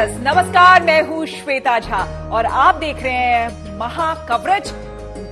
धनतेरस। नमस्कार, मैं हूं श्वेता झा और आप देख रहे हैं महा कवरेज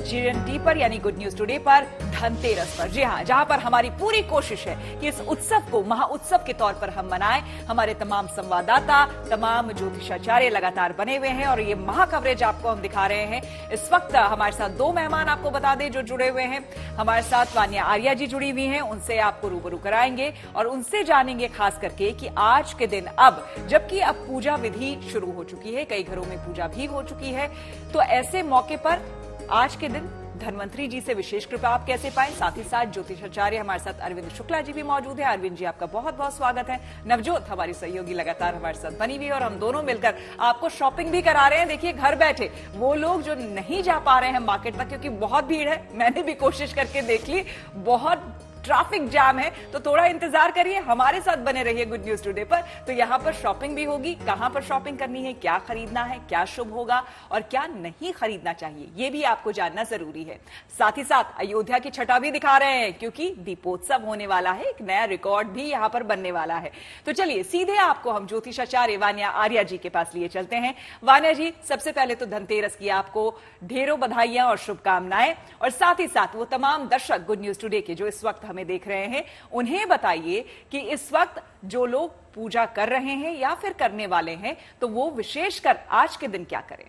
जीएनटी पर यानी गुड न्यूज टुडे पर धनतेरस पर। जी हां, जहां पर हमारी पूरी कोशिश है कि इस उत्सव को महा उत्सव के तौर पर हम मनाएं। हमारे तमाम संवाददाता, तमाम ज्योतिषाचार्य लगातार बने हुए हैं और ये महा कवरेज आपको हम दिखा रहे हैं। इस वक्त हमारे साथ दो मेहमान आपको बता दें जो जुड़े हुए हैं। हमारे साथ वानिया आर्या जी जुड़ी हुई हैं, उनसे आपको रूबरू कराएंगे और उनसे जानेंगे खास करके कि आज के दिन अब जबकि अब पूजा विधि शुरू हो चुकी है, कई घरों में पूजा भी हो चुकी है, तो ऐसे मौके पर आज के दिन धन्वंतरी जी से विशेष कृपा आप कैसे पाएं। साथ ही साथ ज्योतिषाचार्य हमारे साथ अरविंद शुक्ला जी भी मौजूद है। अरविंद जी, आपका बहुत बहुत स्वागत है। नवजोत हमारी सहयोगी लगातार हमारे साथ बनी हुई है और हम दोनों मिलकर आपको शॉपिंग भी करा रहे हैं। देखिए, घर बैठे वो लोग जो नहीं जा पा रहे हैं मार्केट तक क्योंकि बहुत भीड़ है, मैंने भी कोशिश करके देख ली, बहुत ट्रैफिक जाम है, तो थोड़ा इंतजार करिए, हमारे साथ बने रहिए गुड न्यूज टुडे पर। तो यहां पर शॉपिंग भी होगी, कहां पर शॉपिंग करनी है, क्या खरीदना है, क्या शुभ होगा और क्या नहीं खरीदना चाहिए, यह भी आपको जानना जरूरी है। साथ ही साथ अयोध्या की छटा भी दिखा रहे हैं क्योंकि दीपोत्सव होने वाला है, एक नया रिकॉर्ड भी यहां पर बनने वाला है। तो चलिए सीधे आपको हम ज्योतिषाचार्य वानिया आर्या जी के पास लिए चलते हैं। वानिया जी, सबसे पहले तो धनतेरस की आपको ढेरों बधाइयां और शुभकामनाएं, और साथ ही साथ वो तमाम दर्शक गुड न्यूज टुडे के जो इस वक्त हमें देख रहे हैं, उन्हें बताइए कि इस वक्त जो लोग पूजा कर रहे हैं या फिर करने वाले हैं, तो वो विशेषकर आज के दिन क्या करें।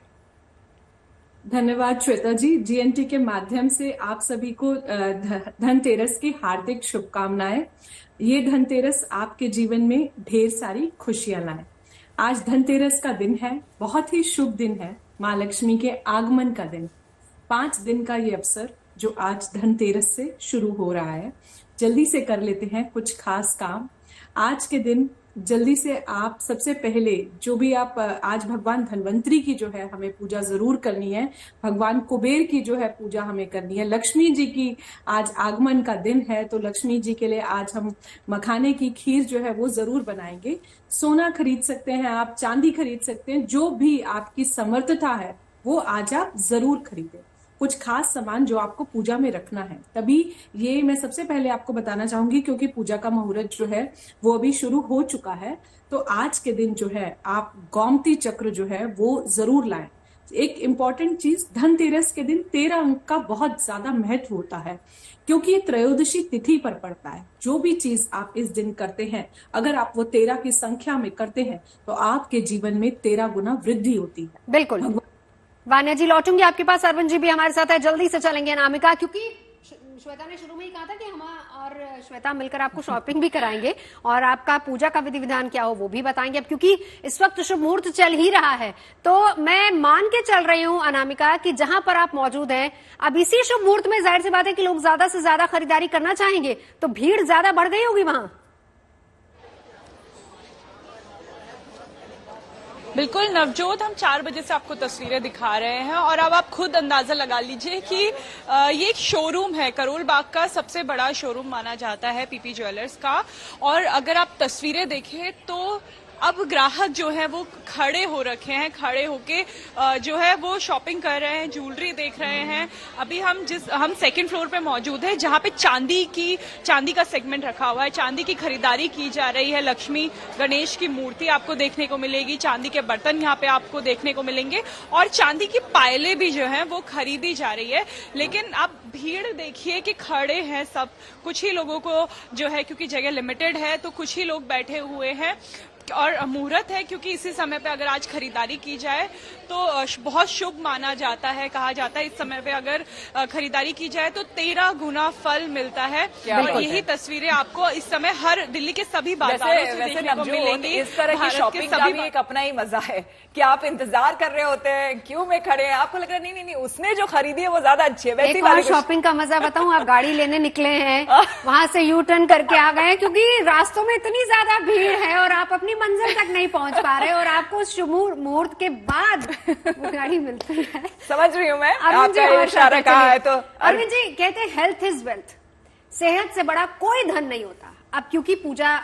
धन्यवाद श्वेता जी। जीएनटी के माध्यम से आप सभी को धनतेरस की हार्दिक शुभकामनाएं। ये धनतेरस आपके जीवन में ढेर सारी खुशियां लाए। आज धनतेरस का दिन है, बहुत ही शुभ दिन है, माँ लक्ष्मी के आगमन का दिन। 5 दिन का ये अवसर जो आज धनतेरस से शुरू हो रहा है, जल्दी से कर लेते हैं कुछ खास काम। आज के दिन जल्दी से आप सबसे पहले जो भी आप आज भगवान धन्वंतरी की जो है हमें पूजा जरूर करनी है, भगवान कुबेर की जो है पूजा हमें करनी है, लक्ष्मी जी की आज आगमन का दिन है तो लक्ष्मी जी के लिए आज हम मखाने की खीर जो है वो जरूर बनाएंगे। सोना खरीद सकते हैं आप, चांदी खरीद सकते हैं, जो भी आपकी समर्थता है वो आज आप जरूर खरीदें। कुछ खास सामान जो आपको पूजा में रखना है, तभी ये मैं सबसे पहले आपको बताना चाहूंगी क्योंकि पूजा का मुहूर्त जो है वो अभी शुरू हो चुका है। तो आज के दिन जो है आप गोमती चक्र जो है वो जरूर लाएं। एक इंपॉर्टेंट चीज, धनतेरस के दिन 13 अंक का बहुत ज्यादा महत्व होता है क्योंकि ये त्रयोदशी तिथि पर पड़ता है। जो भी चीज आप इस दिन करते हैं, अगर आप वो 13 की संख्या में करते हैं तो आपके जीवन में 13 गुना वृद्धि होती है। बिल्कुल वानिया जी, लौटूंगी आपके पास। अरविंद जी भी हमारे साथ है, जल्दी से चलेंगे अनामिका, क्योंकि श्वेता ने शुरू में ही कहा था कि हम और श्वेता मिलकर आपको शॉपिंग भी कराएंगे और आपका पूजा का विधि विधान क्या हो वो भी बताएंगे। अब क्योंकि इस वक्त शुभ मुहूर्त चल ही रहा है तो मैं मान के चल रही हूं अनामिका कि जहां पर आप मौजूद हैं अब इसी शुभ मुहूर्त में जाहिर सी बात है कि लोग ज्यादा से ज्यादा खरीदारी करना चाहेंगे, तो भीड़ ज्यादा बढ़ गई होगी वहां। बिल्कुल नवजोत, हम 4 बजे से आपको तस्वीरें दिखा रहे हैं और अब आप खुद अंदाजा लगा लीजिए कि ये एक शोरूम है, करोल बाग का सबसे बड़ा शोरूम माना जाता है पीपी ज्वेलर्स का। और अगर आप तस्वीरें देखें तो अब ग्राहक जो है वो खड़े हो रखे हैं, खड़े होके जो है वो शॉपिंग कर रहे हैं, ज्वेलरी देख रहे हैं। अभी हम सेकंड फ्लोर पे मौजूद है जहां पे चांदी का सेगमेंट रखा हुआ है, चांदी की खरीदारी की जा रही है। लक्ष्मी गणेश की मूर्ति आपको देखने को मिलेगी, चांदी के बर्तन यहाँ पे आपको देखने को मिलेंगे और चांदी की पायलें भी जो है वो खरीदी जा रही है। लेकिन आप भीड़ देखिए कि खड़े हैं सब, कुछ ही लोगों को जो है क्योंकि जगह लिमिटेड है तो कुछ ही लोग बैठे हुए हैं और मुहूर्त है क्योंकि इसी समय पे अगर आज खरीदारी की जाए तो बहुत शुभ माना जाता है। कहा जाता है इस समय पे अगर खरीदारी की जाए तो 13 गुना फल मिलता है और यही तस्वीरें आपको इस समय हर दिल्ली के सभी बाजारों से देखने को मिलेंगी। इस तरह की शॉपिंग का भी एक अपना ही मजा है कि आप इंतजार कर रहे होते हैं, क्यों में खड़े हैं, आपको लग रहा है नहीं उसने जो खरीदी है वो ज्यादा अच्छी है। वैसी वाली शॉपिंग का मजा बताऊं, आप गाड़ी लेने निकले हैं, वहां से यू टर्न करके आ गए क्योंकि रास्तों में इतनी ज्यादा भीड़ है और आप अपनी मंजिल तक नहीं पहुंच पा रहे और आपको शुभ मुहूर्त के बाद वो गाड़ी मिलती है। समझ रही हूँ मैं, आपका इशारा कहा है तो। अरविंद जी कहते हैं हेल्थ इज वेल्थ, सेहत से बड़ा कोई धन नहीं होता। अब क्योंकि पूजा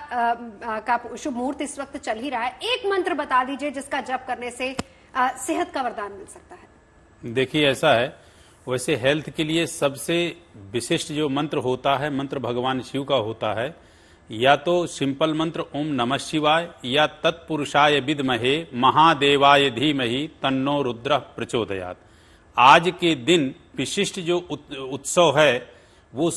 का शुभ मुहूर्त इस वक्त चल ही रहा है, एक मंत्र बता दीजिए जिसका जप करने से सेहत का वरदान मिल सकता है। देखिए ऐसा है, वैसे हेल्थ के लिए सबसे विशिष्ट जो मंत्र होता है, मंत्र भगवान शिव का होता है, या तो सिंपल मंत्र ओम नमः शिवाय या तत्पुरुषाय विद्महे महादेवाय धीमहि तन्नो रुद्र प्रचोदयात्। आज के दिन विशिष्ट जो उत्सव है वो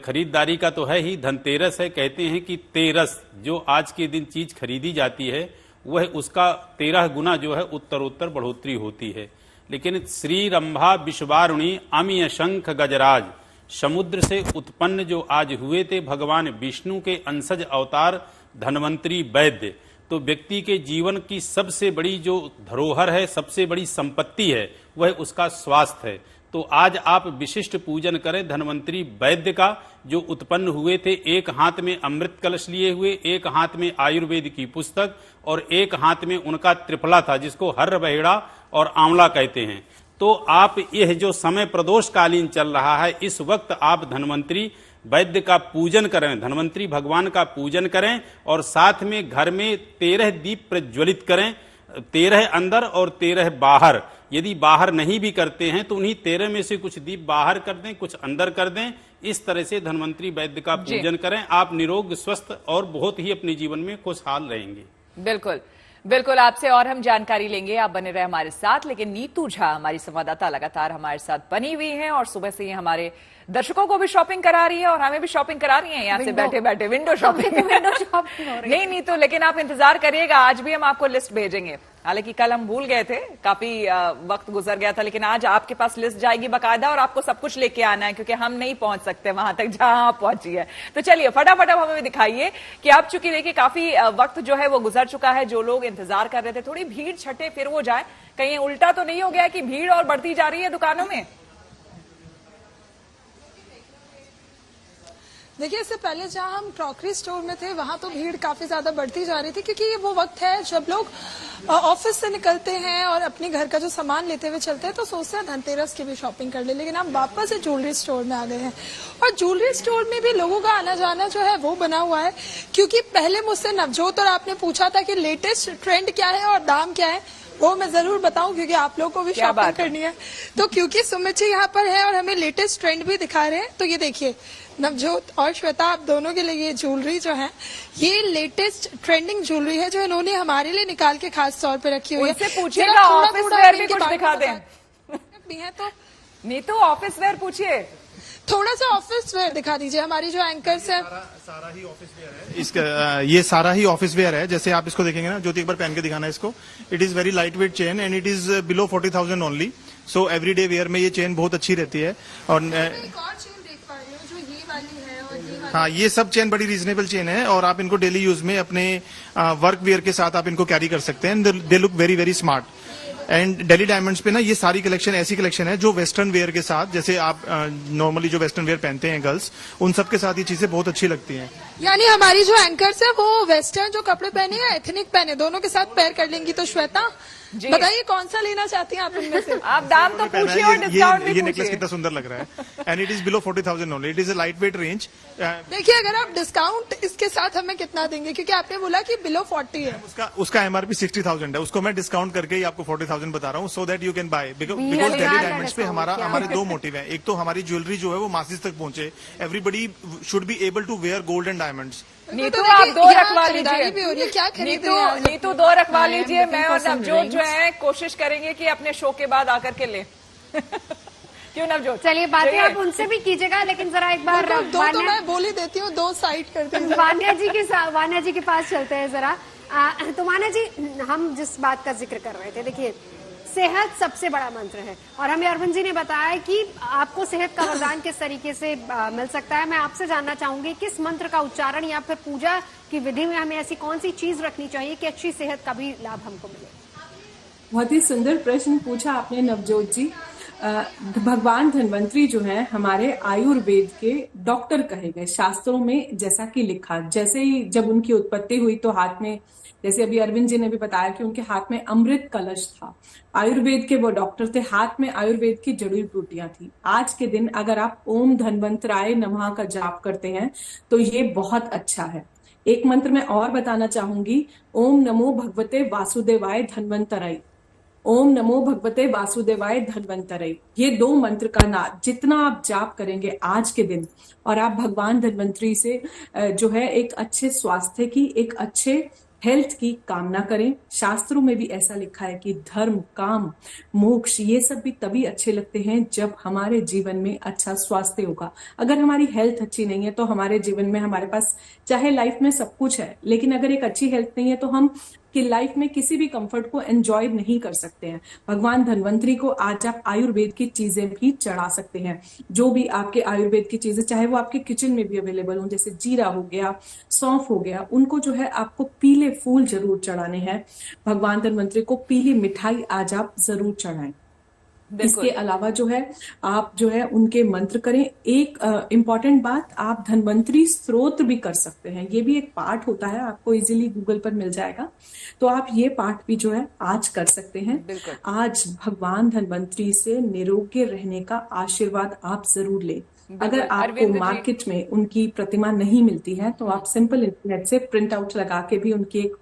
खरीदारी का तो है ही, धनतेरस है। कहते हैं कि तेरस जो आज के दिन चीज खरीदी जाती है वह उसका 13 गुना जो है उत्तरोत्तर बढ़ोतरी होती है। लेकिन श्री रंभा विश्वारुणी अमीय शंख गजराज समुद्र से उत्पन्न जो आज हुए थे भगवान विष्णु के अंशज अवतार धन्वंतरी वैद्य, तो व्यक्ति के जीवन की सबसे बड़ी जो धरोहर है, सबसे बड़ी संपत्ति है, वह उसका स्वास्थ्य है। तो आज आप विशिष्ट पूजन करें धन्वंतरी वैद्य का, जो उत्पन्न हुए थे एक हाथ में अमृत कलश लिए हुए, एक हाथ में आयुर्वेद की पुस्तक और एक हाथ में उनका त्रिफला था जिसको हर्र बहेड़ा और आंवला कहते हैं। तो आप यह जो समय प्रदोष कालीन चल रहा है, इस वक्त आप धन्वंतरी वैद्य का पूजन करें, धन्वंतरी भगवान का पूजन करें और साथ में घर में 13 दीप प्रज्वलित करें, 13 अंदर और 13 बाहर। यदि बाहर नहीं भी करते हैं तो उन्हीं 13 में से कुछ दीप बाहर कर दें, कुछ अंदर कर दें। इस तरह से धन्वंतरी वैद्य का पूजन करें। आप निरोग, स्वस्थ और बहुत ही अपने जीवन में खुशहाल रहेंगे। बिल्कुल बिल्कुल, आपसे और हम जानकारी लेंगे, आप बने रहे हमारे साथ। लेकिन नीतू झा हमारी संवाददाता लगातार हमारे साथ बनी हुई हैं और सुबह से ही हमारे दर्शकों को भी शॉपिंग करा रही है और हमें भी शॉपिंग करा रही है यहाँ से बैठे बैठे। विंडो शॉपिंग नहीं नीतू, लेकिन आप इंतजार करिएगा, आज भी हम आपको लिस्ट भेजेंगे। हालांकि कल हम भूल गए थे, काफी वक्त गुजर गया था, लेकिन आज आपके पास लिस्ट जाएगी बकायदा और आपको सब कुछ लेके आना है, क्योंकि हम नहीं पहुंच सकते वहां तक जहां आप पहुंची है। तो चलिए फटाफट अब हमें दिखाइए कि आप, चूंकि देखिए काफी वक्त जो है वो गुजर चुका है, जो लोग इंतजार कर रहे थे थोड़ी भीड़ छटे फिर वो जाए, कहीं उल्टा तो नहीं हो गया कि भीड़ और बढ़ती जा रही है दुकानों में। देखिए, इससे पहले जहां हम क्रॉकरी स्टोर में थे वहां तो भीड़ काफी ज्यादा बढ़ती जा रही थी, क्योंकि ये वो वक्त है जब लोग ऑफिस से निकलते हैं और अपने घर का जो सामान लेते हुए चलते हैं तो सोचते हैं धनतेरस की भी शॉपिंग कर ले। लेकिन हम वापस से ज्वेलरी स्टोर में आ गए हैं और ज्वेलरी स्टोर में भी लोगों का आना जाना जो है वो बना हुआ है। क्योंकि पहले मुझसे नवजोत और आपने पूछा था कि लेटेस्ट ट्रेंड क्या है और दाम क्या है, वो मैं जरूर बताऊं क्योंकि आप लोगों को भी शॉपिंग करनी है। तो क्योंकि सुमित जी यहाँ पर है और हमें लेटेस्ट ट्रेंड भी दिखा रहे हैं, तो ये देखिए नवजोत और श्वेता, आप दोनों के लिए ये ज्वेलरी जो है ये लेटेस्ट ट्रेंडिंग ज्वेलरी है जो इन्होंने हमारे लिए निकाल के खास तौर पे रखी हुई है। उनसे पूछिएगा ऑफिस वेयर भी कुछ दिखा दें। भी है तो नीतू ऑफिस वेयर पूछिए, थोड़ा सा ऑफिस वेयर दिखा दीजिए। हमारी जो एंकर्स है सारा ही ऑफिस वेयर है इसका, ये सारा ही ऑफिस वेयर है। जैसे आप इसको देखेंगे ना, ज्योति एक बार पहन के दिखाना इसको। It is very light weight chain and it is below 40,000 only. So everyday where में ये चेन बहुत अच्छी रहती है। और एक और चेन देख पा रही हूँ जो ये वाली है और ये वाली। हाँ, ये सब चेन बड़ी रीजनेबल चेन है और आप इनको डेली यूज में अपने वर्क वेयर के साथ आप इनको कैरी कर सकते हैं। They look very very smart. And daily diamonds पे ना ये सारी कलेक्शन ऐसी कलेक्शन है जो वेस्टर्न वेयर के साथ, जैसे आप नॉर्मली जो वेस्टर्न वेयर पहनते हैं गर्ल्स, उन सब के साथ ये चीजें बहुत अच्छी लगती हैं। यानी हमारी जो एंकर्स है वो वेस्टर्न जो कपड़े पहने या एथनिक पहने, दोनों के साथ पेयर कर लेंगी। तो श्वेता बताइए कौन सा लेना चाहती हैं आप इनमें से? आप दाम तो पूछिए और डिस्काउंट भी ये नेकलेस पूछिए। कितना सुंदर लग रहा है and it is below 40,000 only. It is a light weight range. देखिए, अगर आप डिस्काउंट इसके साथ हमें कितना देंगे, क्योंकि आपने बोला कि बिलो 40 है। उसका एमआरपी 60,000 है, उसको मैं डिस्काउंट करके ही आपको 40,000 बता रहा हूँ, so that you can buy. Because daily diamonds पे हमारे दो मोटिव है। एक तो हमारी ज्वेलरी जो है वो मासेस तक पहुंचे, everybody should be able to wear gold and diamonds. Neetu आप दो रखवा लीजिए। भी हो रही है, क्या खरीद रही हैं? नीतू दो रखवा लीजिए। मैं और नवजोत जो है कोशिश करेंगे कि अपने शो के बाद आकर के ले। क्यों नवजोत? चलिए बातें आप उनसे भी कीजिएगा, लेकिन जरा एक बार दो तो मैं बोल ही देती हूँ, दो साइड करती हूँ। वान्या जी के पास चलते हैं जरा। तो वान्या जी, हम जिस बात का जिक्र कर रहे थे, देखिए सेहत सबसे बड़ा मंत्र है और हमें अरविंद जी ने बताया कि आपको सेहत का वरदान किस तरीके से मिल सकता है। मैं आपसे जानना चाहूंगी किस मंत्र का उच्चारण या फिर पूजा की विधि में हमें ऐसी कौन सी चीज रखनी चाहिए कि अच्छी सेहत का भी लाभ हमको मिले? बहुत ही सुंदर प्रश्न पूछा आपने नवजोत जी। भगवान धन्वंतरी जो है हमारे आयुर्वेद के डॉक्टर कहे गए, शास्त्रों में जैसा कि लिखा। जैसे ही जब उनकी उत्पत्ति हुई तो हाथ में, जैसे अभी अरविंद जी ने भी बताया कि उनके हाथ में अमृत कलश था। आयुर्वेद के वो डॉक्टर थे, हाथ में आयुर्वेद की जड़ी बूटियां थी। आज के दिन अगर आप ओम धन्वंतराय नमः का जाप करते हैं तो ये बहुत अच्छा है। एक मंत्र मैं और बताना चाहूंगी, ओम नमो भगवते वासुदेवाय धन्वंतराय। ओम नमो भगवते वासुदेवाय धन्वंतरे, ये 2 मंत्र का नाम जितना आप जाप करेंगे आज के दिन, और आप भगवान धन्वंतरी से जो है एक अच्छे स्वास्थ्य की, एक अच्छे हेल्थ की कामना करें। शास्त्रों में भी ऐसा लिखा है कि धर्म, काम, मोक्ष ये सब भी तभी अच्छे लगते हैं जब हमारे जीवन में अच्छा स्वास्थ्य होगा। अगर हमारी हेल्थ अच्छी नहीं है तो हमारे जीवन में, हमारे पास चाहे लाइफ में सब कुछ है, लेकिन अगर एक अच्छी हेल्थ नहीं है तो हम कि लाइफ में किसी भी कंफर्ट को एंजॉय नहीं कर सकते हैं। भगवान धन्वंतरी को आज आप आयुर्वेद की चीजें भी चढ़ा सकते हैं। जो भी आपके आयुर्वेद की चीजें, चाहे वो आपके किचन में भी अवेलेबल हो, जैसे जीरा हो गया, सौंफ हो गया, उनको जो है आपको पीले फूल जरूर चढ़ाने हैं। भगवान धन्वंतरी को पीली मिठाई आज आप जरूर चढ़ाएं। इसके अलावा जो है आप जो है उनके मंत्र करें। एक इम्पॉर्टेंट बात, आप धन्वंतरी स्तोत्र भी कर सकते हैं। ये भी एक पाठ होता है, आपको इजीली गूगल पर मिल जाएगा, तो आप ये पाठ भी जो है आज कर सकते हैं। आज भगवान धन्वंतरी से निरोग्य रहने का आशीर्वाद आप जरूर लें। अगर आपको मार्केट में उनकी प्रतिमा नहीं मिलती है तो आप सिंपल इंटरनेट से प्रिंट आउट लगा के भी उनकी एक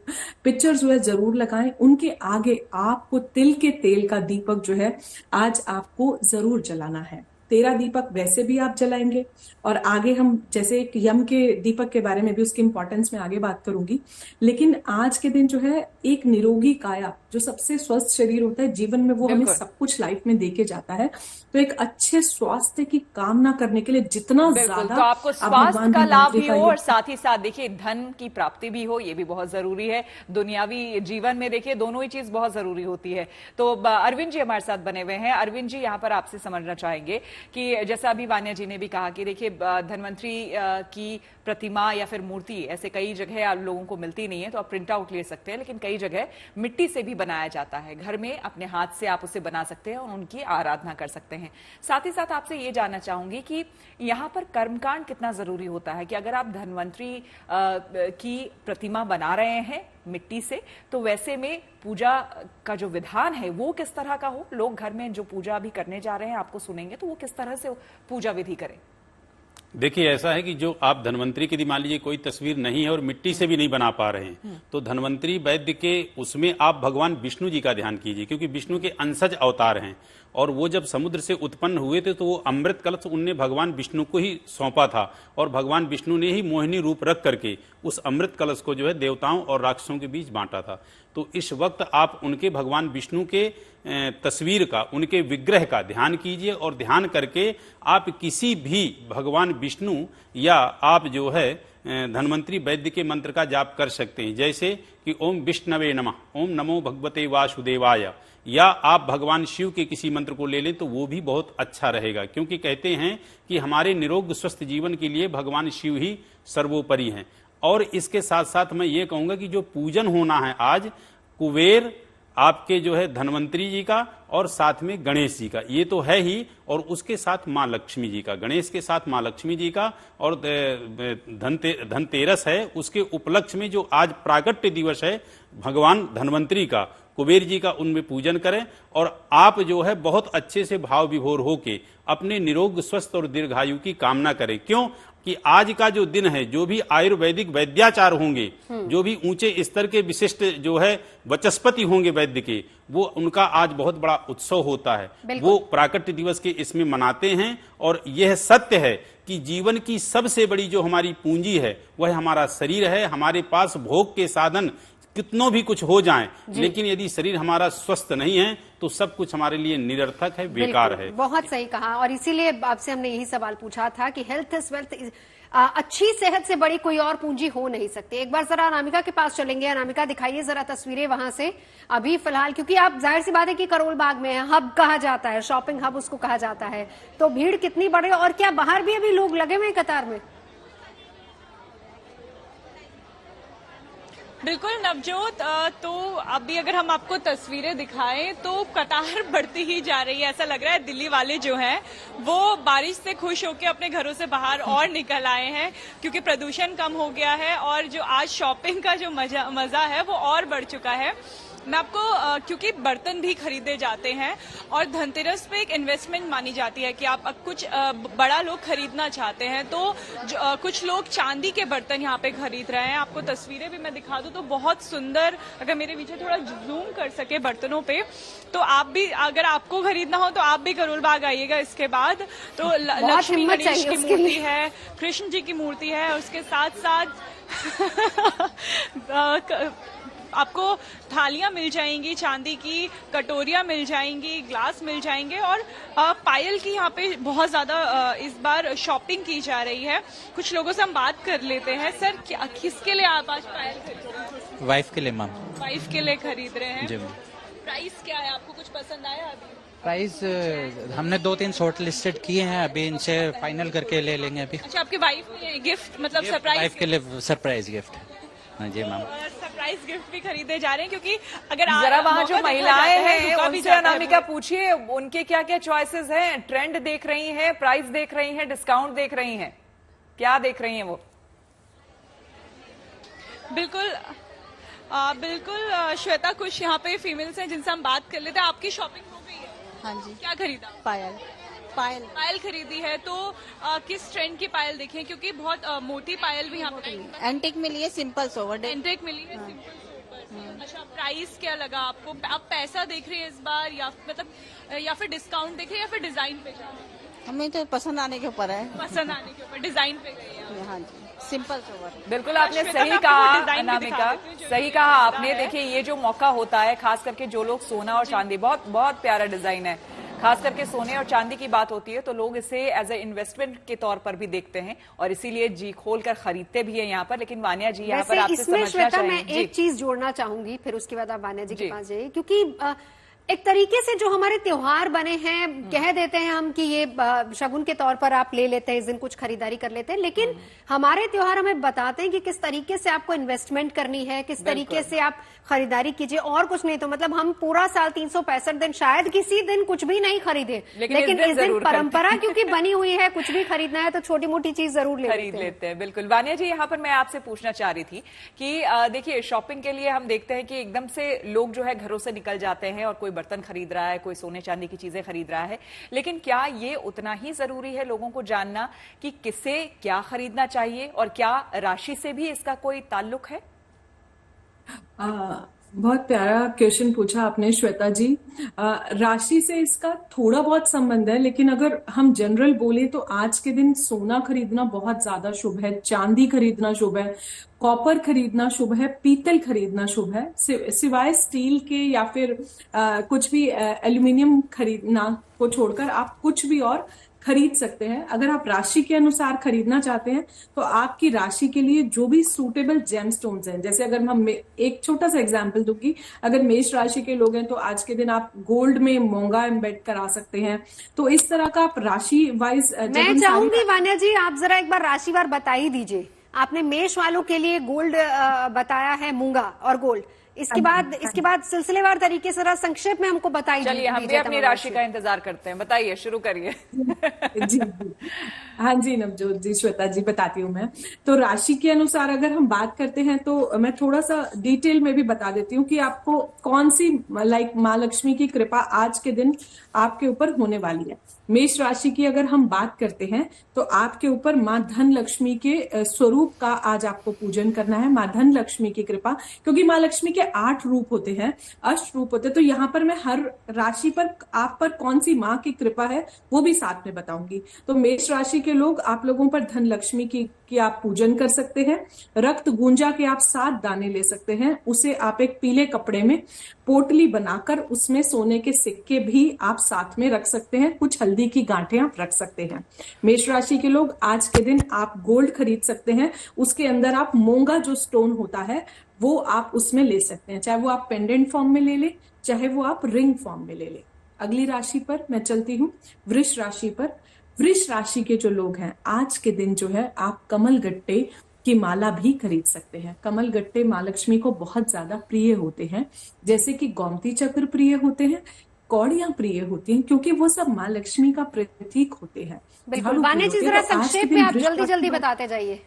पिक्चर जो है जरूर लगाएं। उनके आगे आपको तिल के तेल का दीपक जो है आज आपको जरूर जलाना है। 13 दीपक वैसे भी आप जलाएंगे, और आगे हम जैसे एक यम के दीपक के बारे में भी, उसकी इंपॉर्टेंस में आगे बात करूंगी। लेकिन आज के दिन जो है एक निरोगी काया, जो सबसे स्वस्थ शरीर होता है जीवन में, वो हमें सब कुछ लाइफ में देके जाता है। तो एक अच्छे स्वास्थ्य की कामना करने के लिए जितना ज्यादा तो आपको स्वास्थ्य का लाभ भी हो और साथ ही साथ देखिए धन की प्राप्ति भी हो, ये भी बहुत जरूरी है। दुनियावी जीवन में देखिए दोनों ही चीज बहुत जरूरी होती है। तो अरविंद जी हमारे साथ बने हुए हैं। अरविंद जी, यहाँ पर आपसे समझना चाहेंगे कि जैसा अभी वान्या जी ने भी कहा कि देखिए धन्वंतरी की प्रतिमा या फिर मूर्ति ऐसे कई जगह आप लोगों को मिलती नहीं है, तो आप प्रिंट आउट ले सकते हैं, लेकिन कई जगह मिट्टी से भी बनाया जाता है। घर में अपने हाथ से आप उसे बना सकते हैं और उनकी आराधना कर सकते हैं। साथ ही साथ आपसे ये जानना चाहूंगी कि यहाँ पर कर्मकांड कितना जरूरी होता है कि अगर आप धन्वंतरी की प्रतिमा बना रहे हैं मिट्टी से, तो वैसे में पूजा का जो विधान है वो किस तरह का हो? लोग घर में जो पूजा भी करने जा रहे हैं आपको सुनेंगे, तो वो किस तरह से पूजा विधि करें? देखिए, ऐसा है कि जो आप धन्वंतरी की, मान लीजिए कोई तस्वीर नहीं है और मिट्टी से भी नहीं बना पा रहे हैं, तो धन्वंतरी वैद्य के उसमें आप भगवान विष्णु जी का ध्यान कीजिए, क्योंकि विष्णु के अंशज अवतार हैं। और वो जब समुद्र से उत्पन्न हुए थे तो वो अमृत कलश उनने भगवान विष्णु को ही सौंपा था, और भगवान विष्णु ने ही मोहिनी रूप रख करके उस अमृत कलश को जो है देवताओं और राक्षसों के बीच बांटा था। तो इस वक्त आप उनके भगवान विष्णु के तस्वीर का, उनके विग्रह का ध्यान कीजिए, और ध्यान करके आप किसी भी भगवान विष्णु या आप जो है धन्वंतरी वैद्य के मंत्र का जाप कर सकते हैं, जैसे कि ओम विष्णवे नमः, ओम नमो भगवते वासुदेवाय, या आप भगवान शिव के किसी मंत्र को ले लें तो वो भी बहुत अच्छा रहेगा। क्योंकि कहते हैं कि हमारे निरोग स्वस्थ जीवन के लिए भगवान शिव ही सर्वोपरि हैं। और इसके साथ साथ मैं ये कहूंगा कि जो पूजन होना है आज, कुबेर आपके जो है धन्वंतरी जी का और साथ में गणेश जी का, ये तो है ही, और उसके साथ माँ लक्ष्मी जी का, गणेश के साथ माँ लक्ष्मी जी का, और धनतेरस है उसके उपलक्ष्य में जो आज प्राकट्य दिवस है भगवान धन्वंतरी का, कुबेर जी का, उनमें पूजन करें। और आप जो है बहुत अच्छे से भाव विभोर होके अपने निरोग स्वस्थ और दीर्घायु की कामना करें। क्यों कि आज का जो दिन है, जो भी आयुर्वेदिक वैद्याचार होंगे, जो भी ऊंचे स्तर के विशिष्ट जो है वचस्पति होंगे वैद्य के, वो उनका आज बहुत बड़ा उत्सव होता है। वो प्राकट्य दिवस के इसमें मनाते हैं। और यह सत्य है कि जीवन की सबसे बड़ी जो हमारी पूंजी है वह हमारा शरीर है। हमारे पास भोग के साधन कितनों भी कुछ हो जाएं, लेकिन यदि शरीर हमारा स्वस्थ नहीं है तो सब कुछ हमारे लिए निरर्थक है, बेकार है। बहुत सही कहा, और इसीलिए आपसे हमने यही सवाल पूछा था कि हेल्थ इज वेल्थ, अच्छी सेहत से बड़ी कोई और पूंजी हो नहीं सकती। एक बार जरा अनामिका के पास चलेंगे। अनामिका, दिखाइए जरा तस्वीरें वहां से अभी फिलहाल, क्योंकि आप जाहिर सी बात है कि करोल बाग में है, हब कहा जाता है, शॉपिंग हब उसको कहा जाता है, तो भीड़ कितनी बढ़ रही है, और क्या बाहर भी अभी लोग लगे हुए कतार में? बिल्कुल नवजोत, तो अभी अगर हम आपको तस्वीरें दिखाएं तो कतार बढ़ती ही जा रही है। ऐसा लग रहा है दिल्ली वाले जो हैं वो बारिश से खुश होकर अपने घरों से बाहर और निकल आए हैं, क्योंकि प्रदूषण कम हो गया है और जो आज शॉपिंग का जो मजा है वो और बढ़ चुका है। मैं आपको क्योंकि बर्तन भी खरीदे जाते हैं और धनतेरस पे एक इन्वेस्टमेंट मानी जाती है कि आप कुछ बड़ा लोग खरीदना चाहते हैं तो कुछ लोग चांदी के बर्तन यहाँ पे खरीद रहे हैं। आपको तस्वीरें भी मैं दिखा दूं तो बहुत सुंदर, अगर मेरे पीछे थोड़ा जूम कर सके बर्तनों पे, तो आप भी अगर आपको खरीदना हो तो आप भी करोल बाग आइएगा। इसके बाद तो लक्ष्मी गणेश की मूर्ति है, कृष्ण जी की मूर्ति है, उसके साथ साथ आपको थालियां मिल जाएंगी, चांदी की कटोरियां मिल जाएंगी, ग्लास मिल जाएंगे और पायल की यहाँ पे बहुत ज्यादा इस बार शॉपिंग की जा रही है। कुछ लोगों से हम बात कर लेते हैं। सर, क्या किसके लिए आप आज पायल खरीद रहे हैं? वाइफ के लिए मैम। वाइफ के लिए खरीद रहे हैं जी मैम। प्राइस क्या है, आपको कुछ पसंद आया अभी? प्राइस हमने 2-3 शॉर्ट लिस्टेड किए हैं, अभी इनसे फाइनल करके ले लेंगे अभी। अच्छा, आपकी वाइफ के गिफ्ट मतलब सरप्राइज? वाइफ के लिए सरप्राइज गिफ्ट। हाँ जी मैम। सरप्राइज गिफ्ट भी खरीदे जा रहे हैं क्योंकि अगर जरा वहाँ जो महिलाएं हैं रुका भी उनसे जाता है अनामिका पूछिए उनके क्या क्या चॉइसेस हैं। ट्रेंड देख रही हैं, प्राइस देख रही हैं, डिस्काउंट देख रही हैं, क्या देख रही हैं वो? बिल्कुल बिल्कुल श्वेता, कुछ यहाँ पे फीमेल्स हैं जिनसे हम बात कर लेते हैं। आपकी शॉपिंग हो गई है? हाँ जी। क्या खरीदा? पायल खरीदी है तो किस ट्रेंड की पायल देखी है? क्योंकि बहुत मोटी पायल भी यहाँ पे एंटिक मिली है, सिंपल सोवर एंटिक मिली है, सिंपल सोबर। अच्छा, प्राइस क्या लगा आपको? आप पैसा देख रही है इस बार या मतलब या फिर डिस्काउंट देख रही है या फिर डिजाइन पे जा रही है? हमें तो पसंद आने के ऊपर है। पसंद आने के ऊपर डिजाइन पे गई है। हाँ जी, सिंपल सोवर। बिल्कुल, आपने श्वेता, सही मैं कहा आपको डिजाइन भी अनामिका, दिखा देती हूँ, जो सही ये कहा होता आपने। है। देखिए, ये जो मौका होता है, खास करके जो लोग सोना और चांदी, बहुत बहुत प्यारा डिजाइन है, खास करके सोने और चांदी की बात होती है तो लोग इसे एज ए इन्वेस्टमेंट के तौर पर भी देखते हैं और इसीलिए जी खोल कर खरीदते भी है यहाँ पर। लेकिन वानिया जी यहाँ पर आपसे इसमें समझना श्वेता मैं चाहिए। एक चीज जोड़ना चाहूंगी, फिर उसके बाद आप वानिया जी के जी। पास जाइए, क्योंकि एक तरीके से जो हमारे त्योहार बने हैं, कह देते हैं हम कि ये शगुन के तौर पर आप ले लेते हैं, इस दिन कुछ खरीदारी कर लेते हैं, लेकिन हमारे त्योहार हमें बताते हैं कि किस तरीके से आपको इन्वेस्टमेंट करनी है, किस तरीके से आप खरीदारी कीजिए। और कुछ नहीं तो मतलब हम पूरा साल 365 दिन शायद किसी दिन कुछ भी नहीं खरीदे, लेकिन इस दिन परंपरा क्योंकि बनी हुई है, कुछ भी खरीदना है तो छोटी मोटी चीज जरूर खरीद लेते हैं। बिल्कुल वानिया जी, यहाँ पर मैं आपसे पूछना चाह रही थी कि देखिए, शॉपिंग के लिए हम देखते हैं कि एकदम से लोग जो है घरों से निकल जाते हैं और कोई बर्तन खरीद रहा है, कोई सोने चांदी की चीजें खरीद रहा है, लेकिन क्या ये उतना ही जरूरी है लोगों को जानना कि किसे क्या खरीदना चाहिए और क्या राशि से भी इसका कोई ताल्लुक है? बहुत प्यारा क्वेश्चन पूछा आपने श्वेता जी। राशि से इसका थोड़ा बहुत संबंध है, लेकिन अगर हम जनरल बोले तो आज के दिन सोना खरीदना बहुत ज्यादा शुभ है, चांदी खरीदना शुभ है, कॉपर खरीदना शुभ है, पीतल खरीदना शुभ है, सिवाय स्टील के या फिर कुछ भी एल्यूमिनियम खरीदना को छोड़कर आप कुछ भी और खरीद सकते हैं। अगर आप राशि के अनुसार खरीदना चाहते हैं तो आपकी राशि के लिए जो भी सूटेबल जेमस्टोन्स हैं, जैसे अगर हम एक छोटा सा एग्जांपल दूंगी, अगर मेष राशि के लोग हैं तो आज के दिन आप गोल्ड में मोंगा एम्बेड करा सकते हैं। तो इस तरह का आप राशि वाइज, मैं चाहूंगी वानिया जी आप जरा एक बार राशिवार बता ही दीजिए। आपने मेष वालों के लिए गोल्ड बताया है, मूंगा और गोल्ड, इसके बाद सिलसिलेवार तरीके से जरा संक्षेप में हमको बताइए। चलिए, हम भी अपनी राशि का इंतजार करते हैं, बताइए, शुरू करिए। जी हाँ जी नवजोत जी, श्वेता जी बताती हूँ मैं। तो राशि के अनुसार अगर हम बात करते हैं तो मैं थोड़ा सा डिटेल में भी बता देती हूँ कि आपको कौन सी माँ लक्ष्मी की कृपा आज के दिन आपके ऊपर होने वाली है। मेष राशि की अगर हम बात करते हैं तो आपके ऊपर माँ धन लक्ष्मी के स्वरूप का आज आपको पूजन करना है। माँ धन लक्ष्मी की कृपा, क्योंकि माँ लक्ष्मी के 8 रूप होते हैं, अष्ट रूप होते हैं, तो यहाँ पर मैं हर राशि पर आप पर कौन सी माँ की कृपा है वो भी साथ में बताऊंगी। तो मेष राशि के लोग, आप लोगों पर धन लक्ष्मी की आप पूजन कर सकते हैं। रक्त गुंजा के आप 7 दाने ले सकते हैं, उसे आप एक पीले कपड़े में पोटली बनाकर उसमें सोने के सिक्के भी आप साथ में रख सकते हैं, कुछ हल्दी की गांठें आप रख सकते हैं। मेष राशि के लोग आज के दिन आप गोल्ड खरीद सकते हैं, उसके अंदर आप मोंगा जो स्टोन होता है वो आप उसमें ले सकते हैं, चाहे वो आप पेंडेंट फॉर्म में ले ले, चाहे वो आप रिंग फॉर्म में ले ले। अगली राशि पर मैं चलती हूँ, वृष राशि पर। वृष राशि के जो लोग हैं आज के दिन जो है आप कमल गट्टे की माला भी खरीद सकते हैं। कमल गट्टे माँ लक्ष्मी को बहुत ज्यादा प्रिय होते हैं, जैसे कि गोमती चक्र प्रिय होते हैं, कौड़ियां प्रिय होती हैं, क्योंकि वो सब माँ लक्ष्मी का प्रतीक होते हैं। बिल्कुल वानिया जी, जरा संक्षेप में आप जल्दी जल्दी बताते जाइए।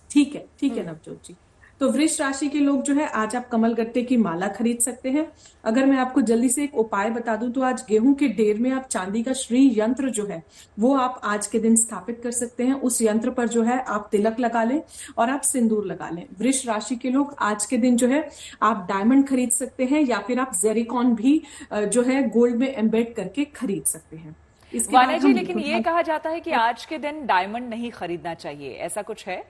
ठीक है नवजोत जी। तो वृष राशि के लोग जो है आज आप कमल गट्टे की माला खरीद सकते हैं। अगर मैं आपको जल्दी से एक उपाय बता दूं तो आज गेहूं के ढेर में आप चांदी का श्री यंत्र जो है वो आप आज के दिन स्थापित कर सकते हैं। उस यंत्र पर जो है आप तिलक लगा लें और आप सिंदूर लगा लें। वृष राशि के लोग आज के दिन जो है आप डायमंड खरीद सकते हैं या फिर आप जेरिकॉन भी जो है गोल्ड में एम्बेड करके खरीद सकते हैं। इसके वाना बाद जी, हम लेकिन ये कहा जाता है कि आज के दिन डायमंड नहीं खरीदना चाहिए, ऐसा कुछ है?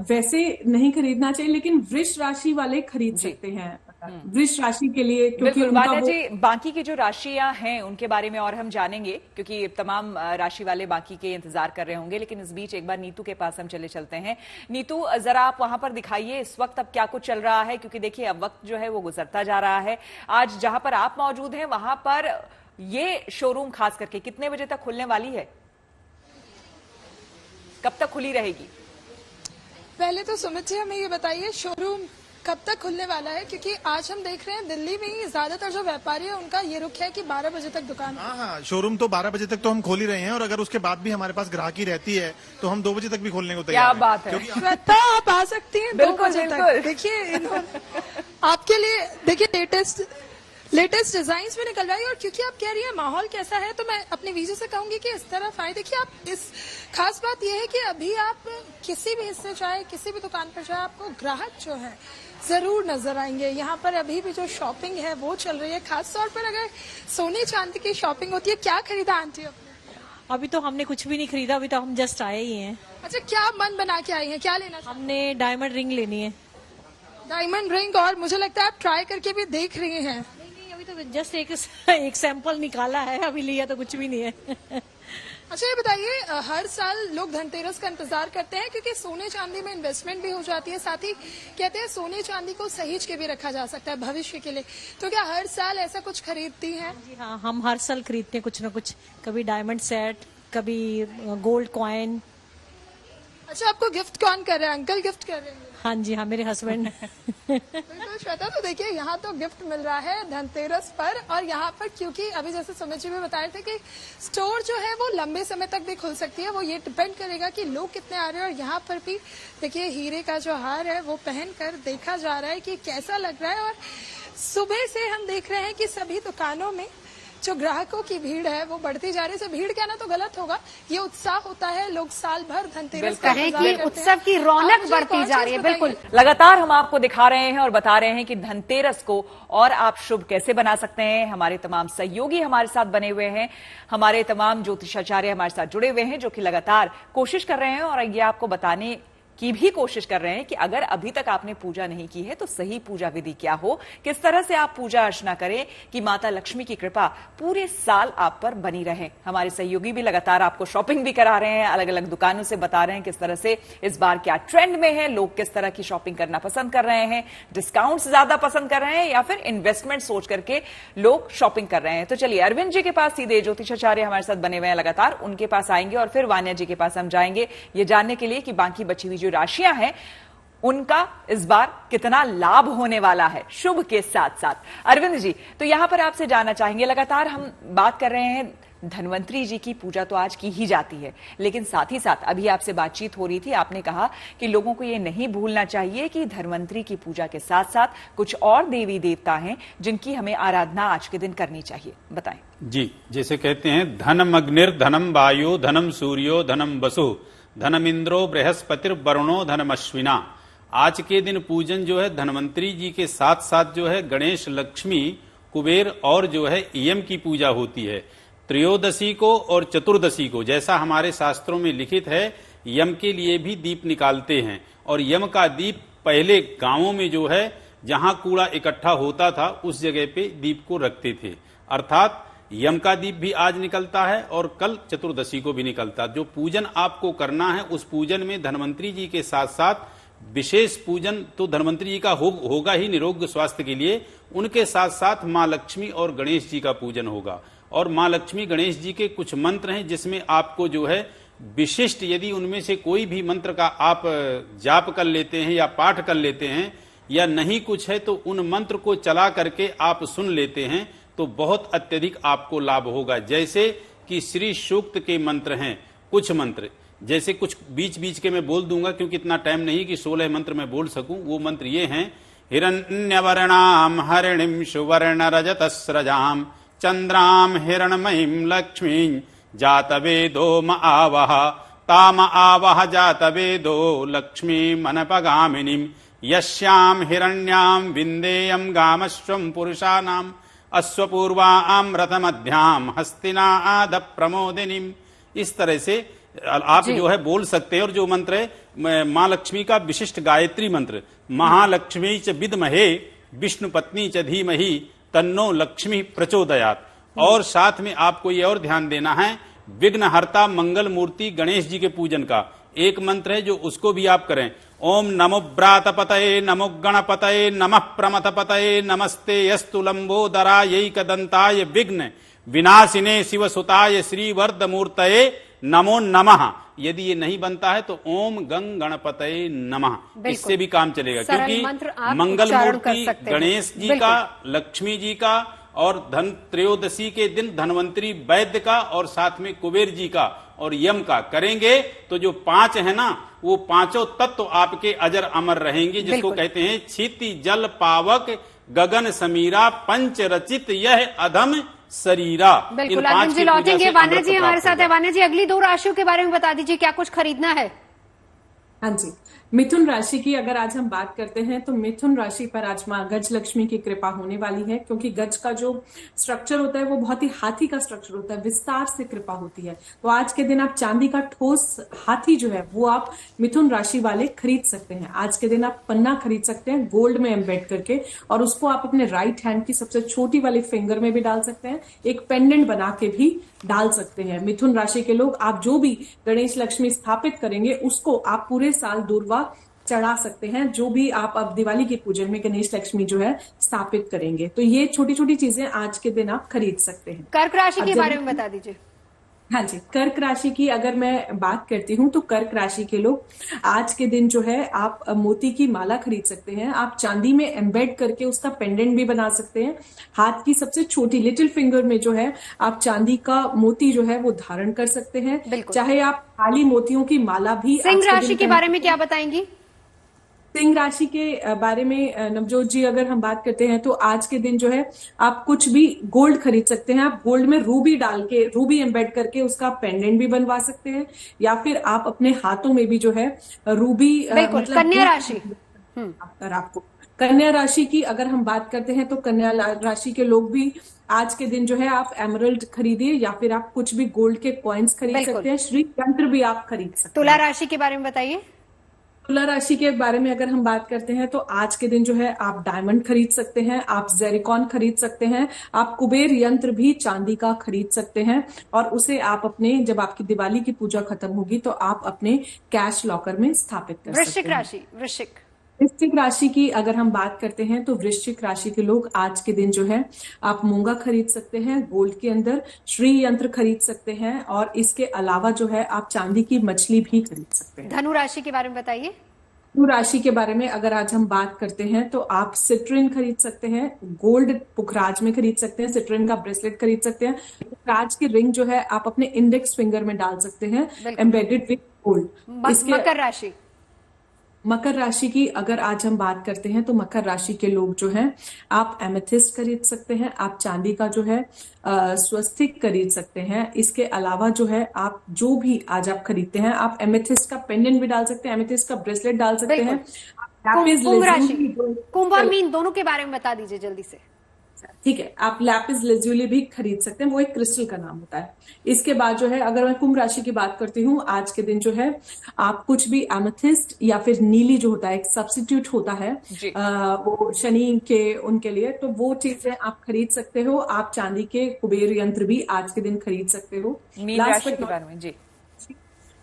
वैसे नहीं खरीदना चाहिए, लेकिन वृष राशि वाले खरीद सकते हैं वृष राशि के लिए, क्योंकि बिल्कुल। उनका वाना वो जी, बाकी की जो राशियां हैं उनके बारे में और हम जानेंगे, क्योंकि तमाम राशि वाले बाकी के इंतजार कर रहे होंगे। लेकिन इस बीच एक बार नीतू के पास हम चलते हैं। नीतू, जरा आप वहां पर दिखाइए इस वक्त अब क्या कुछ चल रहा है, क्योंकि देखिए अब वक्त जो है वो गुजरता जा रहा है। आज जहां पर आप मौजूद हैं वहां पर ये शोरूम खास करके कितने बजे तक खुलने वाली है, कब तक खुली रहेगी? पहले तो सुमित जी हमें ये बताइए शोरूम कब तक खुलने वाला है, क्योंकि आज हम देख रहे हैं दिल्ली में ही ज्यादातर जो व्यापारी है उनका ये रुख है कि 12 बजे तक दुकान। हाँ, शोरूम तो 12 बजे तक तो हम खोल ही रहे हैं, और अगर उसके बाद भी हमारे पास ग्राहकी रहती है तो हम 2 बजे तक भी खोलने को तैयार हैं। क्या बात है, श्वेता आप आ सकती हैं 2 बिल्कुल, बजे बिल्कुल। तक। देखिए आपके लिए देखिए लेटेस्ट डिजाइन्स में निकलवाई, और क्योंकि आप कह रही हैं माहौल कैसा है तो मैं अपने वीजे से कहूंगी कि इस तरफ आए। देखिए आप इस खास बात यह है कि अभी आप किसी भी हिस्से चाहे किसी भी दुकान पर चाहे आपको ग्राहक जो है जरूर नजर आएंगे। यहाँ पर अभी भी जो शॉपिंग है वो चल रही है, खास तौर पर अगर सोने चांदी की शॉपिंग होती है। क्या खरीदा आंटी आपने? अभी तो हमने कुछ भी नहीं खरीदा, अभी तो हम जस्ट आए ही हैं। अच्छा, क्या मन बना के आई हैं, क्या लेना? हमने डायमंड रिंग लेनी है। डायमंड रिंग, और मुझे लगता है आप ट्राई करके भी देख रही हैं। नहीं, अभी तो जस्ट एक सैंपल निकाला है, अभी लिया तो कुछ भी नहीं है। अच्छा ये बताइए, हर साल लोग धनतेरस का इंतजार करते हैं क्योंकि सोने चांदी में इन्वेस्टमेंट भी हो जाती है, साथ ही कहते हैं सोने चांदी को सहेज के भी रखा जा सकता है भविष्य के लिए। तो क्या हर साल ऐसा कुछ खरीदती हैं? जी हाँ, हम हर साल खरीदते हैं कुछ ना कुछ, कभी डायमंड सेट, कभी गोल्ड कॉइन। अच्छा, आपको गिफ्ट कौन कर रहे हैं? अंकल गिफ्ट कर रहे हैं? हाँ जी हाँ, मेरे हस्बैंड। बिल्कुल श्वेता, तो देखिए यहाँ तो गिफ्ट मिल रहा है धनतेरस पर, और यहाँ पर क्योंकि अभी जैसे सुमित जी भी बताए थे कि स्टोर जो है वो लंबे समय तक भी खुल सकती है, वो ये डिपेंड करेगा कि लोग कितने आ रहे हैं। और यहाँ पर भी देखिए हीरे का जो हार है वो पहन कर देखा जा रहा है कि कैसा लग रहा है। और सुबह से हम देख रहे हैं कि सभी दुकानों में जो ग्राहकों की भीड़ है वो बढ़ती जा रही है। भीड़ कहना तो गलत होगा, ये उत्साह होता है, लोग साल भर धनतेरस का कहें इंतजार कि करते हैं। उत्सव की रौनक बढ़ती जा रही है। बिल्कुल, लगातार हम आपको दिखा रहे हैं और बता रहे हैं कि धनतेरस को और आप शुभ कैसे बना सकते हैं। हमारे तमाम सहयोगी हमारे साथ बने हुए हैं, हमारे तमाम ज्योतिषाचार्य हमारे साथ जुड़े हुए हैं, जो कि लगातार कोशिश कर रहे हैं और ये आपको बताने की भी कोशिश कर रहे हैं कि अगर अभी तक आपने पूजा नहीं की है तो सही पूजा विधि क्या हो, किस तरह से आप पूजा अर्चना करें कि माता लक्ष्मी की कृपा पूरे साल आप पर बनी रहे। हमारे सहयोगी भी लगातार आपको शॉपिंग भी करा रहे हैं, अलग अलग दुकानों से बता रहे हैं किस तरह से इस बार क्या ट्रेंड में है, लोग किस तरह की शॉपिंग करना पसंद कर रहे हैं, डिस्काउंट्स ज्यादा पसंद कर रहे हैं या फिर इन्वेस्टमेंट सोच करके लोग शॉपिंग कर रहे हैं। तो चलिए अरविंद जी के पास सीधे ज्योतिषाचार्य हमारे साथ बने हुए हैं लगातार, उनके पास आएंगे और फिर वान्या जी के पास हम जाएंगे ये जानने के लिए कि बाकी बची हुई जो राशियां हैं उनका इस बार कितना लाभ होने वाला है शुभ के साथ साथ। अरविंद जी, तो यहां पर आपसे जानना चाहेंगे, लगातार हम बात कर रहे हैं धन्वंतरी जी की पूजा तो आज की ही जाती है, लेकिन साथ ही साथ अभी आपसे बातचीत हो रही थी, आपने कहा कि लोगों को यह नहीं भूलना चाहिए कि धन्वंतरी की पूजा के साथ साथ कुछ और देवी देवता हैं जिनकी हमें आराधना आज के दिन करनी चाहिए, बताएं। जी, जैसे कहते हैं धनम अग्निर धनम वायु धनम सूर्यो धनम वसु धनम इंद्रो बृहस्पतिर वरुणो धनम अश्विना। आज के दिन पूजन जो है धन्वंतरी जी के साथ साथ जो है गणेश, लक्ष्मी, कुबेर और जो है यम की पूजा होती है। त्रयोदशी को और चतुर्दशी को जैसा हमारे शास्त्रों में लिखित है यम के लिए भी दीप निकालते हैं, और यम का दीप पहले गांवों में जो है जहां कूड़ा इकट्ठा होता था उस जगह पे दीप को रखते थे। अर्थात यम का दीप भी आज निकलता है और कल चतुर्दशी को भी निकलता। जो पूजन आपको करना है उस पूजन में धन्वंतरी जी के साथ साथ विशेष पूजन तो धन्वंतरी जी का होगा ही निरोग स्वास्थ्य के लिए, उनके साथ साथ मां लक्ष्मी और गणेश जी का पूजन होगा। और मां लक्ष्मी गणेश जी के कुछ मंत्र हैं जिसमें आपको जो है विशिष्ट, यदि उनमें से कोई भी मंत्र का आप जाप कर लेते हैं या पाठ कर लेते हैं या नहीं कुछ है तो उन मंत्र को चला करके आप सुन लेते हैं तो बहुत अत्यधिक आपको लाभ होगा। जैसे कि श्री सूक्त के मंत्र हैं कुछ मंत्र, जैसे कुछ बीच बीच के मैं बोल दूंगा क्योंकि इतना टाइम नहीं कि 16 मंत्र मैं बोल सकूं। वो मंत्र ये हैं, हिरण्यवर्णाम हरिणीम सुवर्ण रजतस्रजाम चंद्राम हिरणमयीम लक्ष्मीं जातवेदो म आवह ताम आवह जातवेदो लक्ष्मी मनपगामिनीम यस्याम हिरण्याम विंदेयम गामश्वम पुरुषानाम अश्वपूर्वाम रथमध्याम हस्तिना आद प्रमोदिनीम। इस तरह से आप जो है बोल सकते हैं। और जो मंत्र है मां लक्ष्मी का विशिष्ट गायत्री मंत्र, महालक्ष्मी च विद्महे विष्णु पत्नी च धीमहि तन्नो लक्ष्मी प्रचोदयात। और साथ में आपको ये और ध्यान देना है, विघ्नहर्ता मंगल मूर्ति गणेश जी के पूजन का एक मंत्र है जो उसको भी आप करें। ओम नमो व्रातपतये नमो गणपतये नमः प्रमथपतये नमस्ते यस्तु लंबोदरायैकदंताय विघ्न विनाशिने शिवसुताय श्रीवर्धमूर्तये नमो नमः। यदि ये नहीं बनता है तो ओम गंग गणपतये नमः, इससे भी काम चलेगा। क्योंकि मंगल मूर्ति गणेश जी का, लक्ष्मी जी का और धन त्रयोदशी के दिन धनवंतरी वैद्य का और साथ में कुबेर जी का और यम का करेंगे तो जो 5 है ना, वो पांचों तत्व तो आपके अजर अमर रहेंगे, जिसको कहते हैं क्षिति जल पावक गगन समीरा पंच रचित यह अधम शरीरा। बिल्कुल अर्जुन जी लौटेंगे। वान्या जी हमारे साथ है। वान्या जी अगली 2 राशियों के बारे में बता दीजिए, क्या कुछ खरीदना है? हाँ जी, मिथुन राशि की अगर आज हम बात करते हैं तो मिथुन राशि पर आज मां गज लक्ष्मी की कृपा होने वाली है, क्योंकि गज का जो स्ट्रक्चर होता है वो बहुत ही हाथी का स्ट्रक्चर होता है, विस्तार से कृपा होती है। तो आज के दिन आप चांदी का ठोस हाथी जो है वो आप मिथुन राशि वाले खरीद सकते हैं। आज के दिन आप पन्ना खरीद सकते हैं गोल्ड में एम्बेड करके, और उसको आप अपने राइट हैंड की सबसे छोटी वाली फिंगर में भी डाल सकते हैं, एक पेंडेंट बना के भी डाल सकते हैं। मिथुन राशि के लोग आप जो भी गणेश लक्ष्मी स्थापित करेंगे उसको आप पूरे साल दूर्वा चढ़ा सकते हैं, जो भी आप अब दिवाली के पूजन में गणेश लक्ष्मी जो है स्थापित करेंगे। तो ये छोटी छोटी चीजें आज के दिन आप खरीद सकते हैं। कर्क राशि के बारे में बता दीजिए। हाँ जी, कर्क राशि की अगर मैं बात करती हूँ तो कर्क राशि के लोग आज के दिन जो है आप मोती की माला खरीद सकते हैं, आप चांदी में एम्बेड करके उसका पेंडेंट भी बना सकते हैं। हाथ की सबसे छोटी लिटिल फिंगर में जो है आप चांदी का मोती जो है वो धारण कर सकते हैं, चाहे आप खाली मोतियों की माला भी। सिंह राशि के बारे में क्या बताएंगी? सिंह राशि के बारे में नवजोत जी अगर हम बात करते हैं तो आज के दिन जो है आप कुछ भी गोल्ड खरीद सकते हैं। आप गोल्ड में रूबी डाल के, रूबी एम्बेड करके उसका पेंडेंट भी बनवा सकते हैं, या फिर आप अपने हाथों में भी जो है रूबी मतलब कन्या राशि। अगर आपको कन्या राशि की अगर हम बात करते हैं तो कन्या राशि के लोग भी आज के दिन जो है आप एमरल्ड खरीदिए, या फिर आप कुछ भी गोल्ड के कॉइन्स खरीद सकते हैं, श्री यंत्र भी आप खरीद सकते हैं। तुला राशि के बारे में बताइए। तुला राशि के बारे में अगर हम बात करते हैं तो आज के दिन जो है आप डायमंड खरीद सकते हैं, आप जेरिकॉन खरीद सकते हैं, आप कुबेर यंत्र भी चांदी का खरीद सकते हैं, और उसे आप अपने जब आपकी दिवाली की पूजा खत्म होगी तो आप अपने कैश लॉकर में स्थापित कर सकते हैं। वृश्चिक राशि। वृश्चिक राशि की अगर हम बात करते हैं तो वृश्चिक राशि के लोग आज के दिन जो है आप मूंगा खरीद सकते हैं, गोल्ड के अंदर श्री यंत्र खरीद सकते हैं, और इसके अलावा जो है आप चांदी की मछली भी खरीद सकते हैं। धनु राशि के बारे में बताइए। धनु राशि के बारे में अगर आज हम बात करते हैं तो आप सिट्रिन खरीद सकते हैं, गोल्ड पुखराज में खरीद सकते हैं, सिट्रिन का ब्रेसलेट खरीद सकते हैं, पुखराज की रिंग जो है आप अपने इंडेक्स फिंगर में डाल सकते हैं एम्बेडेड विद गोल्ड। मकर राशि। मकर राशि की अगर आज हम बात करते हैं तो मकर राशि के लोग जो हैं आप एमेथिस्ट खरीद सकते हैं, आप चांदी का जो है स्वस्तिक खरीद सकते हैं। इसके अलावा जो है आप जो भी आज आप खरीदते हैं आप एमेथिस्ट का पेंडेंट भी डाल सकते हैं, एमेथिस्ट का ब्रेसलेट डाल सकते हैं। कुंभ राशि, कुंभ और मीन दोनों के बारे में बता दीजिए जल्दी से। ठीक है, आप लैपिस लेजुली भी खरीद सकते हैं, वो एक क्रिस्टल का नाम होता है। इसके बाद जो है अगर मैं कुंभ राशि की बात करती हूँ, आज के दिन जो है आप कुछ भी एमेथिस्ट या फिर नीली जो होता है एक सब्स्टिट्यूट होता है वो शनि के उनके लिए, तो वो चीजें आप खरीद सकते हो। आप चांदी के कुबेर यंत्र भी आज के दिन खरीद सकते हो। मीन राशि के बारे में जी।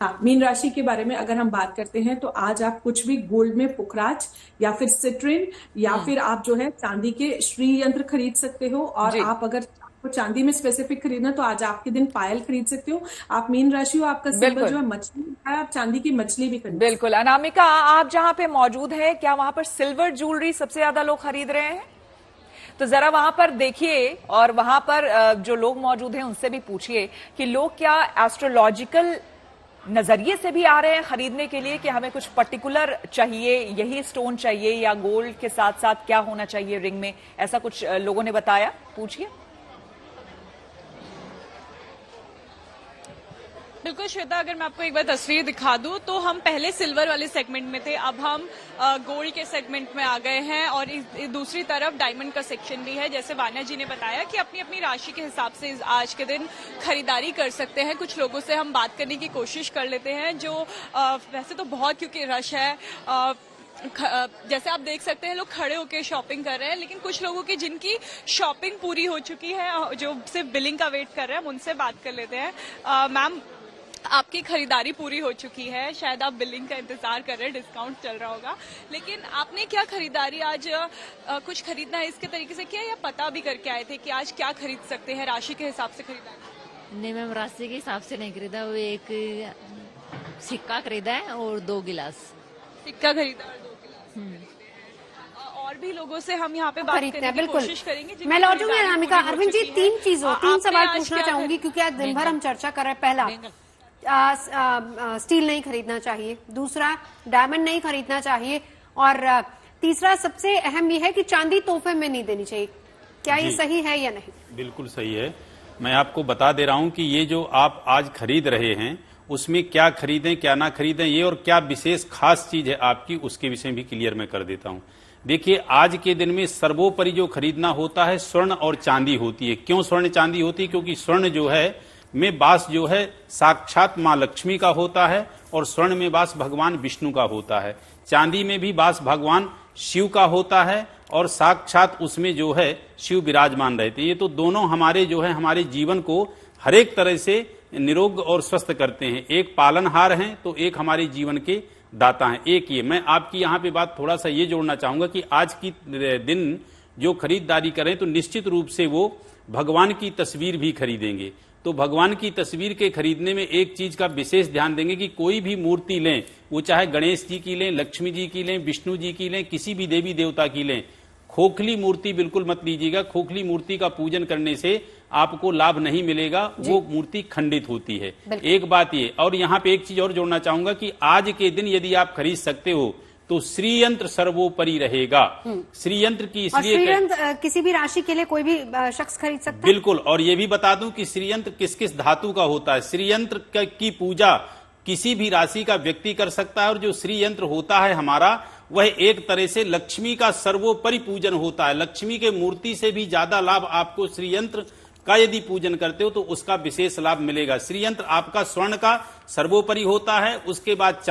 हाँ, मीन राशि के बारे में अगर हम बात करते हैं तो आज आप कुछ भी गोल्ड में पुखराज या फिर सिट्रिन या फिर आप जो है चांदी के श्री यंत्र खरीद सकते हो, और आप अगर आपको चांदी में स्पेसिफिक खरीदना तो आज आपके दिन पायल खरीद सकते हो। आप मीन राशि हो, आपका सिंबल जो है मछली है, आप चांदी की मछली भी खरीद। बिल्कुल। अनामिका, आप जहां पे मौजूद है क्या वहां पर सिल्वर ज्वेलरी सबसे ज्यादा लोग खरीद रहे हैं? तो जरा वहां पर देखिए, और वहां पर जो लोग मौजूद हैं उनसे भी पूछिए कि लोग क्या एस्ट्रोलॉजिकल नजरिए से भी आ रहे हैं खरीदने के लिए कि हमें कुछ पर्टिकुलर चाहिए, यही स्टोन चाहिए या गोल्ड के साथ साथ क्या होना चाहिए रिंग में, ऐसा कुछ लोगों ने बताया? पूछिए। बिल्कुल श्वेता, अगर मैं आपको एक बार तस्वीर दिखा दूं तो हम पहले सिल्वर वाले सेगमेंट में थे, अब हम गोल्ड के सेगमेंट में आ गए हैं और दूसरी तरफ डायमंड का सेक्शन भी है। जैसे वान्या जी ने बताया कि अपनी अपनी राशि के हिसाब से आज के दिन खरीदारी कर सकते हैं। कुछ लोगों से हम बात करने की कोशिश कर लेते हैं जो वैसे तो बहुत, क्योंकि रश है, जैसे आप देख सकते हैं लोग खड़े होकर शॉपिंग कर रहे हैं, लेकिन कुछ लोगों की जिनकी शॉपिंग पूरी हो चुकी है, जो सिर्फ बिलिंग का वेट कर रहे हैं, हम उनसे बात कर लेते हैं। मैम, आपकी खरीदारी पूरी हो चुकी है, शायद आप बिलिंग का इंतजार कर रहे हैं, डिस्काउंट चल रहा होगा, लेकिन आपने क्या खरीदारी आज कुछ खरीदना है इसके तरीके से किया या पता भी करके आए थे कि आज क्या खरीद सकते हैं, राशि के हिसाब से खरीदारी? नहीं मैम, राशि के हिसाब से नहीं खरीदा, वो एक सिक्का खरीदा है और 2 गिलास। सिक्का खरीदा और 2 गिलास। और भी लोगों से हम यहाँ पे बात करने की कोशिश करेंगे। मैं लौटूंगी अनामिका। अरविंद जी, 3 सवाल पूछना चाहूंगी क्योंकि आज दिन भर हम चर्चा कर रहे हैं। पहला, स्टील नहीं खरीदना चाहिए, दूसरा डायमंड नहीं खरीदना चाहिए, और तीसरा सबसे अहम ये है कि चांदी तोहफे में नहीं देनी चाहिए। क्या ये सही है या नहीं? बिल्कुल सही है। मैं आपको बता दे रहा हूं कि ये जो आप आज खरीद रहे हैं उसमें क्या खरीदें क्या ना खरीदें, ये और क्या विशेष खास चीज है आपकी, उसके विषय भी क्लियर मैं कर देता हूं। देखिए, आज के दिन में सर्वोपरि जो खरीदना होता है स्वर्ण और चांदी होती है। क्यों स्वर्ण चांदी होती है? क्योंकि स्वर्ण जो है में वास जो है साक्षात मां लक्ष्मी का होता है और स्वर्ण में वास भगवान विष्णु का होता है। चांदी में भी वास भगवान शिव का होता है और साक्षात उसमें जो है शिव विराजमान रहते हैं। ये तो दोनों हमारे जो है हमारे जीवन को हर एक तरह से निरोग और स्वस्थ करते हैं। एक पालनहार हैं तो एक हमारे जीवन के दाता हैं। एक ये मैं आपकी यहाँ पे बात थोड़ा सा ये जोड़ना चाहूंगा कि आज की दिन जो खरीदारी करें तो निश्चित रूप से वो भगवान की तस्वीर भी खरीदेंगे। तो भगवान की तस्वीर के खरीदने में एक चीज का विशेष ध्यान देंगे कि कोई भी मूर्ति लें, वो चाहे गणेश जी की लें, लक्ष्मी जी की लें, विष्णु जी की लें, किसी भी देवी देवता की लें, खोखली मूर्ति बिल्कुल मत लीजिएगा। खोखली मूर्ति का पूजन करने से आपको लाभ नहीं मिलेगा, वो मूर्ति खंडित होती है। एक बात ये, और यहाँ पे एक चीज और जोड़ना चाहूंगा कि आज के दिन यदि आप खरीद सकते हो तो श्रीयंत्र सर्वोपरि रहेगा। श्रीयंत्र की इसलिए श्रीयंत्र किसी भी राशि के लिए कोई भी शख्स खरीद सकता है। बिल्कुल, और ये भी बता दूं कि श्रीयंत्र किस किस धातु का होता है। श्रीयंत्र की पूजा किसी भी राशि का व्यक्ति कर सकता है, और जो श्रीयंत्र होता है हमारा वह एक तरह से लक्ष्मी का सर्वोपरि पूजन होता है। लक्ष्मी के मूर्ति से भी ज्यादा लाभ आपको श्रीयंत्र का यदि पूजन करते हो तो उसका विशेष लाभ मिलेगा। श्रीयंत्र आपका स्वर्ण का सर्वोपरि होता है, उसके बाद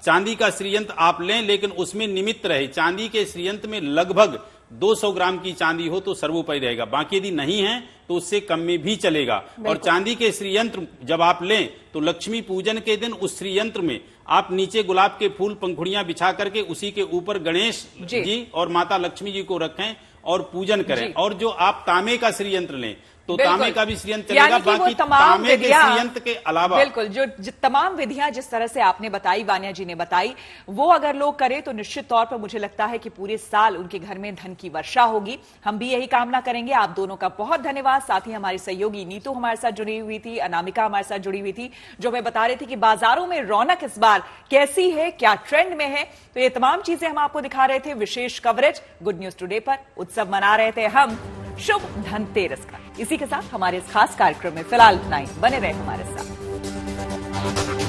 चांदी का श्रीयंत्र आप लें, लेकिन उसमें निमित्त रहे। चांदी के श्रीयंत्र में लगभग 200 ग्राम की चांदी हो तो सर्वोपरि रहेगा, बाकी यदि नहीं है तो उससे कम में भी चलेगा। और चांदी के श्रीयंत्र जब आप लें तो लक्ष्मी पूजन के दिन उस श्रीयंत्र में आप नीचे गुलाब के फूल पंखुड़ियां बिछा करके उसी के ऊपर गणेश जी और माता लक्ष्मी जी को रखें और पूजन करें। और जो आप तांबे का श्रीयंत्र लें तो तांबे का भी श्रीयंत्र चलेगा, बाकी तांबे के श्रीयंत्र के अलावा बिल्कुल जो तमाम विधियां जिस तरह से आपने बताई, वान्या जी ने बताई, वो अगर लोग करें तो निश्चित तौर पर मुझे लगता है कि पूरे साल उनके घर में धन की वर्षा होगी। हम भी यही कामना करेंगे। आप दोनों का बहुत धन्यवाद। साथ ही हमारी सहयोगी नीतू हमारे साथ जुड़ी हुई थी, अनामिका हमारे साथ जुड़ी हुई थी, जो हमें बता रही थी कि बाजारों में रौनक इस बार कैसी है, क्या ट्रेंड में है। तो ये तमाम चीजें हम आपको दिखा रहे थे। विशेष कवरेज गुड न्यूज टुडे पर उत्सव मना रहे थे हम शुभ धनतेरस का। इसी के साथ हमारे इस खास कार्यक्रम में फिलहाल इतना ही। बने रहे हमारे साथ।